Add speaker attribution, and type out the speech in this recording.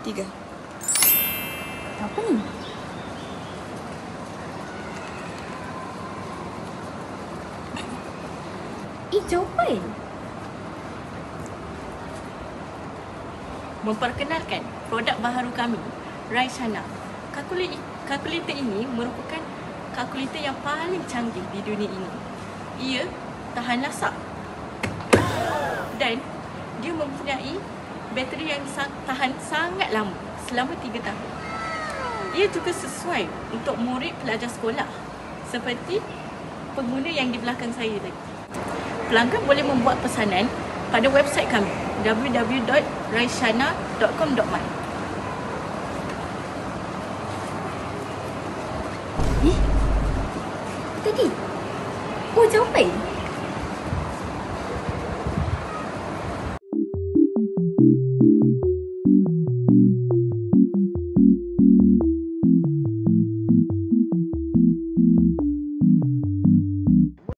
Speaker 1: 3.
Speaker 2: Apa ni? Jawapan.
Speaker 3: Memperkenalkan produk baharu kami, Raishana. Kalkulator ini merupakan kalkulator yang paling canggih di dunia ini. Ia tahan lasak dan dia mempunyai bateri yang tahan sangat lama, selama 3 tahun. Ia juga sesuai untuk murid pelajar sekolah seperti pengguna yang di belakang saya tadi. Pelanggan boleh membuat pesanan pada website kami www.raishana.com.my.
Speaker 2: Tadi? Oh, jawapan.